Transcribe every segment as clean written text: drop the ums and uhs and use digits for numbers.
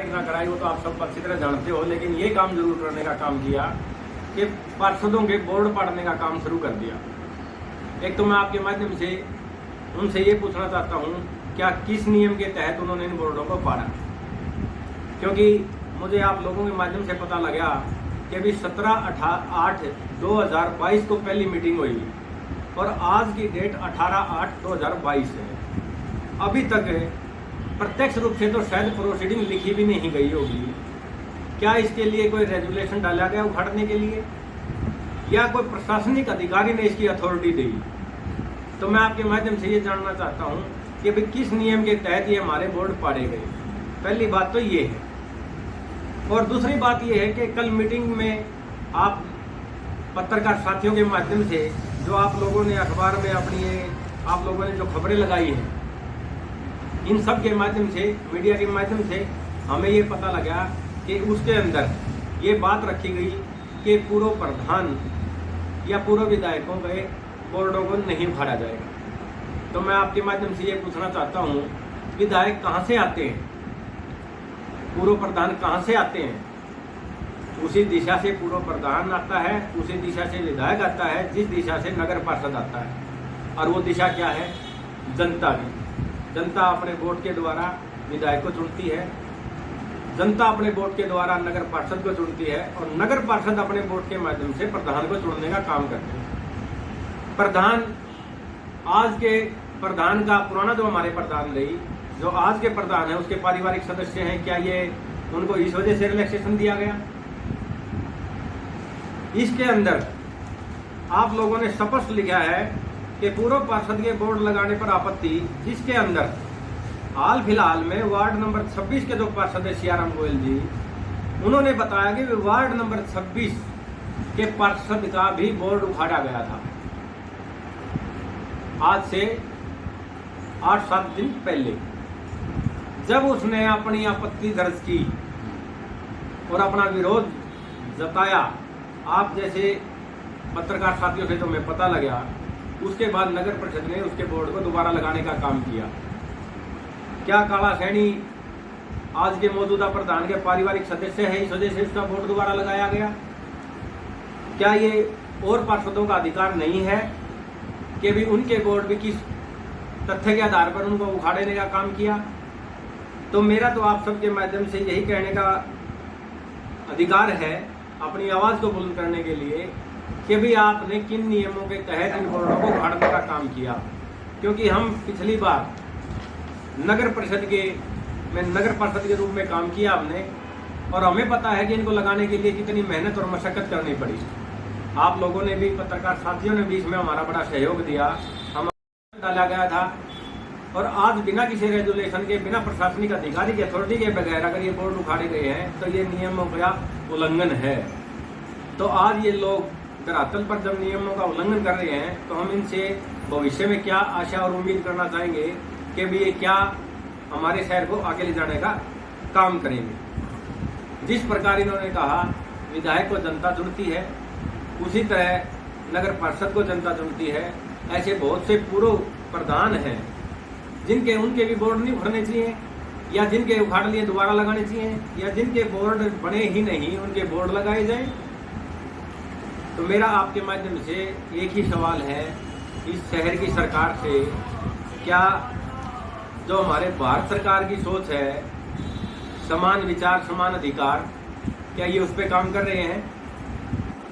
ना कराई वो तो आप सब अच्छी तरह जानते हो, लेकिन ये काम जरूर करने का काम किया कि पार्षदों के बोर्ड पाड़ने का काम शुरू कर दिया। एक तो मैं आपके माध्यम से उनसे ये पूछना चाहता हूँ, क्या किस नियम के तहत उन्होंने इन बोर्डों को पाड़ा? क्योंकि मुझे आप लोगों के माध्यम से पता लगा कि अभी 17/8/2022 को पहली मीटिंग हुई और आज की डेट 18/8/2022 है। अभी तक प्रत्यक्ष रूप से तो शायद प्रोसीडिंग लिखी भी नहीं गई होगी। क्या इसके लिए कोई रेजुलेशन डाला गया उखाड़ने के लिए, या कोई प्रशासनिक अधिकारी ने इसकी अथॉरिटी दी? तो मैं आपके माध्यम से ये जानना चाहता हूँ कि भाई किस नियम के तहत ये हमारे बोर्ड पाड़े गए। पहली बात तो ये है, और दूसरी बात ये है कि कल मीटिंग में आप पत्रकार साथियों के माध्यम से जो आप लोगों ने अखबार में आप लोगों ने जो खबरें लगाई हैं, इन सब के माध्यम से, मीडिया के माध्यम से हमें ये पता लगा कि उसके अंदर ये बात रखी गई कि पूर्व प्रधान या पूर्व विधायकों के बोर्डों को नहीं उखाड़ा जाएगा। तो मैं आपके माध्यम से ये पूछना चाहता हूँ, विधायक कहाँ से आते हैं, पूर्व प्रधान कहाँ से आते हैं? उसी दिशा से पूर्व प्रधान आता है, उसी दिशा से विधायक आता है, जिस दिशा से नगर पार्षद आता है। और वो दिशा क्या है? जनता की। जनता अपने वोट के द्वारा विधायक को चुनती है, जनता अपने वोट के द्वारा नगर पार्षद को चुनती है, और नगर पार्षद अपने वोट के माध्यम से प्रधान को चुनने का काम करते हैं। प्रधान, आज के प्रधान का पुराना जो हमारे प्रधान रही, जो आज के प्रधान है उसके पारिवारिक सदस्य हैं, क्या ये उनको इस वजह से रिलैक्सेशन दिया गया? इसके अंदर आप लोगों ने स्पष्ट लिखा है कि पूर्व पार्षद के बोर्ड लगाने पर आपत्ति, जिसके अंदर हाल फिलहाल में वार्ड नंबर 26 के जो पार्षद है सियाराम गोयल जी, उन्होंने बताया कि वार्ड नंबर 26 के पार्षद का भी बोर्ड उखाड़ा गया था आज से 8-7 दिन पहले। जब उसने अपनी आपत्ति दर्ज की और अपना विरोध जताया, आप जैसे पत्रकार साथियों से जो मैं पता लगा, उसके बाद नगर परिषद ने उसके बोर्ड को दोबारा लगाने का काम किया। क्या काला सैनी आज के मौजूदा प्रधान के पारिवारिक सदस्य है, इस वजह से उसका बोर्ड दोबारा लगाया गया? क्या ये और पार्षदों का अधिकार नहीं है कि भी उनके बोर्ड भी किस तथ्य के आधार पर उनको उखाड़ने का काम किया? तो मेरा तो आप सबके माध्यम से यही कहने का अधिकार है, अपनी आवाज को बुलंद करने के लिए, कि भी आपने किन नियमों के तहत इन बोर्डों को उखाड़ने का काम किया। क्योंकि हम पिछली बार नगर परिषद के रूप में काम किया हमने, और हमें पता है कि इनको लगाने के लिए कितनी मेहनत और मशक्कत करनी पड़ी। आप लोगों ने भी, पत्रकार साथियों ने भी इसमें हमारा बड़ा सहयोग दिया। हम डाला गया था, और आज बिना किसी रेजुलेशन के, बिना प्रशासनिक अधिकारी की अथॉरिटी के बगैर अगर ये बोर्ड उखाड़े गए हैं तो ये नियमों का उल्लंघन है। तो आज ये लोग धरातल पर जब नियमों का उल्लंघन कर रहे हैं, तो हम इनसे भविष्य में क्या आशा और उम्मीद करना चाहेंगे कि भी ये क्या हमारे शहर को आगे ले जाने का काम करेंगे। जिस प्रकार इन्होंने कहा विधायक को जनता चुनती है, उसी तरह नगर पार्षद को जनता चुनती है। ऐसे बहुत से पूर्व प्रधान हैं जिनके उनके भी बोर्ड नहीं उखड़ने चाहिए, या जिनके उखाड़ लिए दोबारा लगाने चाहिए, या जिनके बोर्ड बने ही नहीं उनके बोर्ड लगाए जाएं। तो मेरा आपके माध्यम से एक ही सवाल है इस शहर की सरकार से, क्या जो हमारे भारत सरकार की सोच है, समान विचार समान अधिकार, क्या ये उस पर काम कर रहे हैं?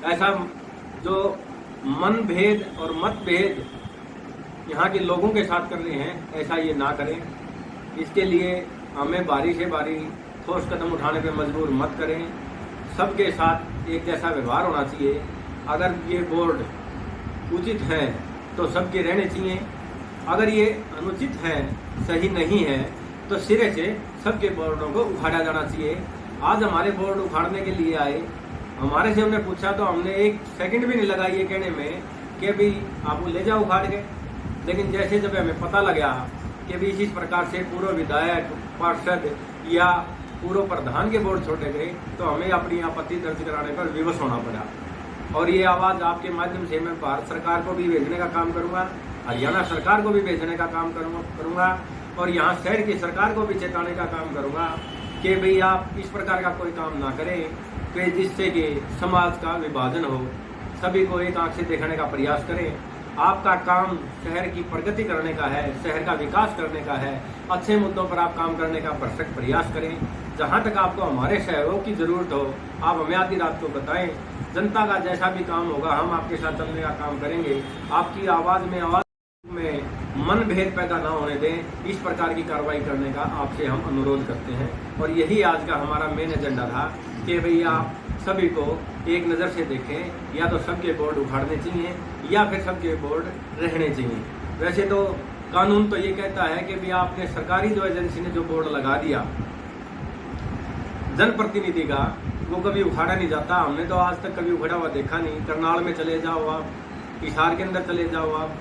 ऐसा जो मन भेद और मतभेद यहाँ के लोगों के साथ कर रहे हैं, ऐसा ये ना करें। इसके लिए हमें बारी से बारी ठोस कदम उठाने पे मजबूर मत करें। सबके साथ एक जैसा व्यवहार होना चाहिए। अगर ये बोर्ड उचित है तो सबके रहने चाहिए, अगर ये अनुचित है, सही नहीं है, तो सिरे से सबके बोर्डों को उखाड़ा जाना चाहिए। आज हमारे बोर्ड उखाड़ने के लिए आए, हमारे से उन्हें पूछा तो हमने 1 सेकंड भी नहीं लगा ये कहने में कि भी आप ले जाओ उखाड़ के। लेकिन जैसे जब हमें पता लगा कि भी इस प्रकार से पूर्व विधायक, पार्षद या पूर्व प्रधान के बोर्ड छोड़े गए, तो हमें अपनी आपत्ति दर्ज कराने पर विवश होना पड़ा। और ये आवाज़ आपके माध्यम से मैं भारत सरकार को भी भेजने का काम करूँगा, हरियाणा सरकार को भी भेजने का काम करूँगा, और यहाँ शहर की सरकार को भी चेताने का काम करूँगा कि भाई आप इस प्रकार का कोई काम ना करें कि जिससे कि समाज का विभाजन हो, सभी को एक आंख से देखने का प्रयास करें। आपका काम शहर की प्रगति करने का है, शहर का विकास करने का है, अच्छे मुद्दों पर आप काम करने का भरसक प्रयास करें। जहां तक आपको हमारे सहयोग की जरूरत हो, आप हमें आधी रात को बताएं। जनता का जैसा भी काम होगा हम आपके साथ चलने का काम करेंगे। आपकी आवाज में मन भेद पैदा ना होने दें, इस प्रकार की कार्रवाई करने का आपसे हम अनुरोध करते हैं। और यही आज का हमारा मेन एजेंडा था कि भैया आप सभी को एक नज़र से देखें, या तो सबके बोर्ड उखाड़ने चाहिए या फिर सबके बोर्ड रहने चाहिए। वैसे तो कानून तो ये कहता है कि भैया आपने सरकारी जो एजेंसी ने जो बोर्ड लगा दिया जनप्रतिनिधि का, वो कभी उखाड़ा नहीं जाता। हमने तो आज तक कभी उखड़ा हुआ देखा नहीं। करनाल में चले जाओ आप, हिसार के अंदर चले जाओ आप,